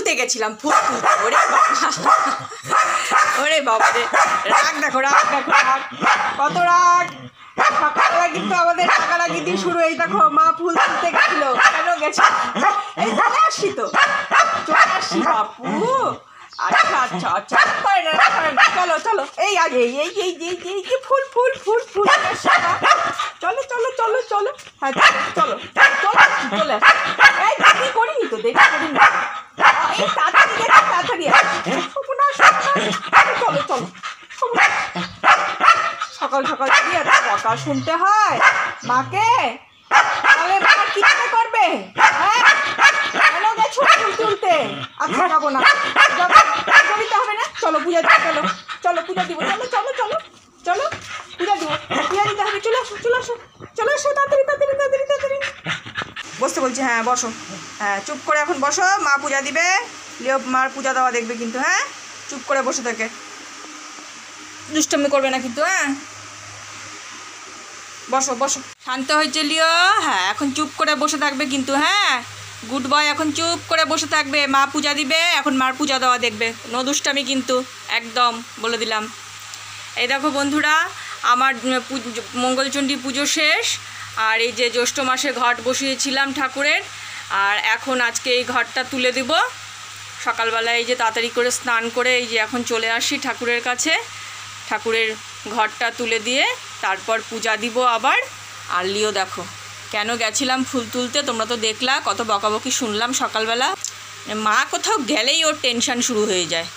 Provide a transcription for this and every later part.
তুলতে গেছিলাম, ফুল তুলতে। ওরে বাবা, ওরে বাবা রে, রাগ দেখো, রাগ দেখো, রাগ, কত রাগ। সকালবেলা কিন্তু আমাদের রাগারাগি দিয়ে শুরু। এই দেখো, মা ফুল তুলতে গেছিল, কেন গেছে? এই চলে আসছি তো, চলে আসছি বাপু। আচ্ছা আচ্ছা আচ্ছা, চলো চলো, এই আগে এই এই এই এই যে ফুল ফুল ফুল ফুল, চলো চলো চলো চলো, হ্যাঁ চলো চলো চলে আসো। এই দেরি করিনি তো, দেরি করিনি, এই তাড়াতাড়ি দেখো, তাড়াতাড়ি চলো চলো। সকাল সকাল কি এত কথা শুনতে হয় মাকে? তাহলে মা কি করবে? হ্যাঁ, কেন গেছো ফুল তুলতে? আচ্ছা যাবো না, পূজা দিতে হবে না? চলো পূজা দিতে, চলো চলো পূজা দিব, চলো চলো চলো চলো পূজা দিব, পূজা দিতে হবে। চলে আসো চলে আসো চলে আসো, তাড়াতাড়ি তাড়াতাড়ি তাড়াতাড়ি তাড়াতাড়ি বসতে বলছি। হ্যাঁ বসো, হ্যাঁ চুপ করে এখন বসো, মা পূজা দিবে। লিও মার পূজা দেওয়া দেখবে কিন্তু, হ্যাঁ চুপ করে বসে থাকে, দুষ্টমি করবে না কিন্তু। হ্যাঁ বসো বসো, শান্ত হয়েছে লিও। হ্যাঁ এখন চুপ করে বসে থাকবে কিন্তু। হ্যাঁ গুড বয়, এখন চুপ করে বসে থাকবে, মা পূজা দিবে, এখন মার পূজা দেওয়া দেখবে, নো দুষ্টামি কিন্তু, একদম বলে দিলাম। এই দেখো বন্ধুরা, আমার মঙ্গলচণ্ডী পুজো শেষ, আর এই যে জ্যৈষ্ঠ মাসে ঘট বসিয়েছিলাম ঠাকুরের, আর এখন আজকে এই ঘরটা তুলে দিব। সকালবেলা এই যে তাড়াতাড়ি করে স্নান করে এই যে এখন চলে আসি ঠাকুরের কাছে, ঠাকুরের ঘরটা তুলে দিয়ে তারপর পূজা দিব আবার। আর লিও দেখো কেন গেছিলাম ফুল তুলতে, তোমরা তো দেখলা, কত বকাবকি শুনলাম সকালবেলা। মা কোথাও গেলেই ওর টেনশান শুরু হয়ে যায়,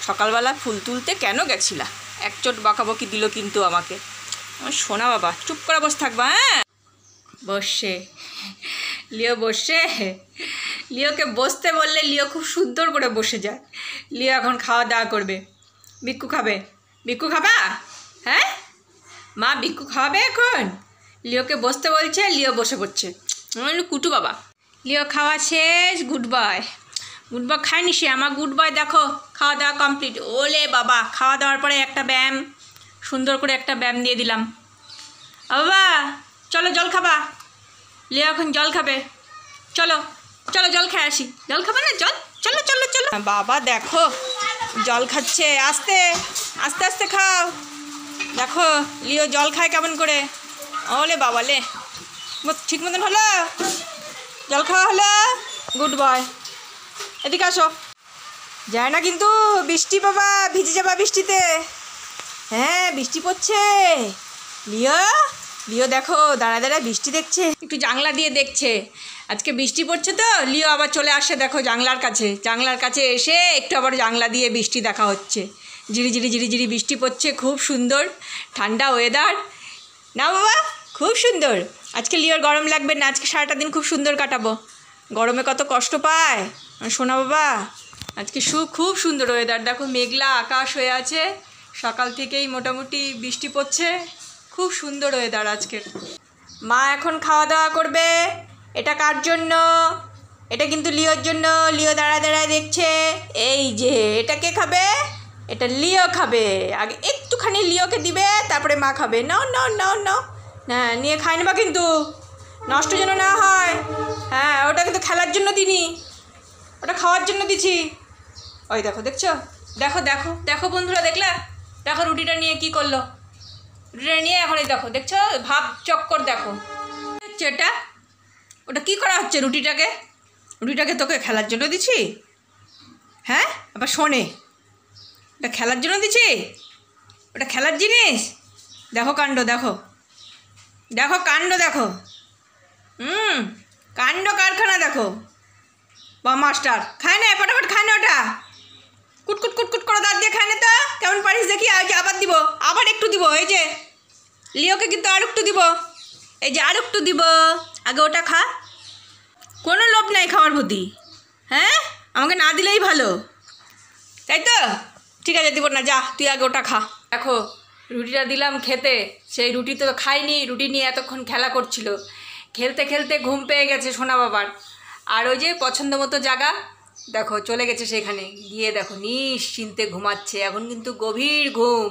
সকালবেলা ফুল তুলতে কেন গেছিলা, একচোট বকাবকি দিল কিন্তু আমাকে। আমার শোনা বাবা, চুপ করে বসে থাকবা। হ্যাঁ বসে, লিও বসে, লিওকে বসতে বললে লিও খুব সুন্দর করে বসে যায়। লিও এখন খাওয়া দাওয়া করবে, বিক্কু খাবে, বিক্কু খাবা? হ্যাঁ মা বিক্কু খাওয়াবে এখন? লিওকে বসতে বলছে, লিও বসে পড়ছে, কুটু বাবা। লিও খাওয়া শেষ, গুড বয়, গুড বয় খায়নি সে, আমার গুড বয় দেখো খাওয়া দাওয়া কমপ্লিট। ওলে বাবা, খাওয়া দাওয়ার পরে একটা ব্যায়াম, সুন্দর করে একটা ব্যায়াম দিয়ে দিলাম। বাবা চলো জল খাবা, লিও এখন জল খাবে, চলো চলো জল খেয়ে আসি। জল খাবে না? জল, চলো চলো চলো। বাবা দেখো জল খাচ্ছে, আস্তে আস্তে আস্তে খাও। দেখো লিও জল খায় কেমন করে, ওলে বাবা লে, ঠিক মতন হলো? জল খাওয়া হলো, গুড বয়। এদিকে আসো, যায় না কিন্তু, বৃষ্টি বাবা, ভিজে যাবা বৃষ্টিতে। হ্যাঁ বৃষ্টি পড়ছে। লিও, লিও দেখো দাঁড়ায় দাঁড়ায় বৃষ্টি দেখছে, একটু জানলা দিয়ে দেখছে, আজকে বৃষ্টি পড়ছে তো। লিও আবার চলে আসে দেখো জানলার কাছে, জানলার কাছে এসে একটু আবার জানলা দিয়ে বৃষ্টি দেখা হচ্ছে, ঝিরি ঝিরি ঝিরি ঝিরি বৃষ্টি পড়ছে, খুব সুন্দর ঠান্ডা ওয়েদার না বাবা, খুব সুন্দর। আজকে লিওর গরম লাগবে না, আজকে সারাটা দিন খুব সুন্দর কাটাবো, গরমে কত কষ্ট পায় শোনা বাবা। আজকে খুব সুন্দর ওয়েদার, দেখো মেঘলা আকাশ হয়ে আছে, সকাল থেকেই মোটামুটি বৃষ্টি পড়ছে, খুব সুন্দর ওয়েদার আজকের। মা এখন খাওয়া দাওয়া করবে, এটা কার জন্য? এটা কিন্তু লিওর জন্য। লিও দাঁড়ায় দাঁড়ায় দেখছে, এই যে এটা কে খাবে? এটা লিও খাবে, আগে একটুখানি লিওকে দিবে, তারপরে মা খাবে। নাও নাও নাও নাও, হ্যাঁ নিয়ে খাই নেবা কিন্তু, নষ্ট যেন না হয়। হ্যাঁ ওটা কিন্তু খেলার জন্য দিনি, ওটা খাওয়ার জন্য দিছি। ওই দেখো, দেখছো, দেখো দেখো দেখো বন্ধুরা, দেখলা? দেখো রুটিটা নিয়ে কি করলো, রুটিটা নিয়ে এখন এই দেখো, দেখছো ভাব চক্কর, দেখো দেখছো এটা, ওটা কি করা হচ্ছে রুটিটাকে? রুটিটাকে তোকে খেলার জন্য দিছি? হ্যাঁ আবার শোনে, ওটা খেলার জন্য দিছি, ওটা খেলার জিনিস। দেখো কাণ্ড, দেখো দেখো কাণ্ড, দেখো কাণ্ড কারখানা, দেখো বা মাস্টার খায় না, ফটাফট খায় না, ওটা কুটকুট কুটকুট করে দাঁত দিয়ে খায় না তো, কেমন পারিস দেখি। আবার দিব, আবার একটু দিব, এই যে লিওকে কিন্তু আর একটু দিব, এই যে আর একটু দিব, আগে ওটা খা, কোনো লোভ নাই খাওয়ার প্রতি। হ্যাঁ আমাকে না দিলেই ভালো, তাই তো? ঠিক আছে দিব না, যা তুই আগে ওটা খা। দেখো রুটিটা দিলাম খেতে, সেই রুটি তো খাইনি, রুটি নিয়ে এতক্ষণ খেলা করছিল, খেলতে খেলতে ঘুম পেয়ে গেছে সোনা বাবার। আর ওই যে পছন্দ মতো জায়গা দেখো চলে গেছে, সেখানে গিয়ে দেখো নিশ্চিন্তে ঘুমাচ্ছে, এখন কিন্তু গভীর ঘুম।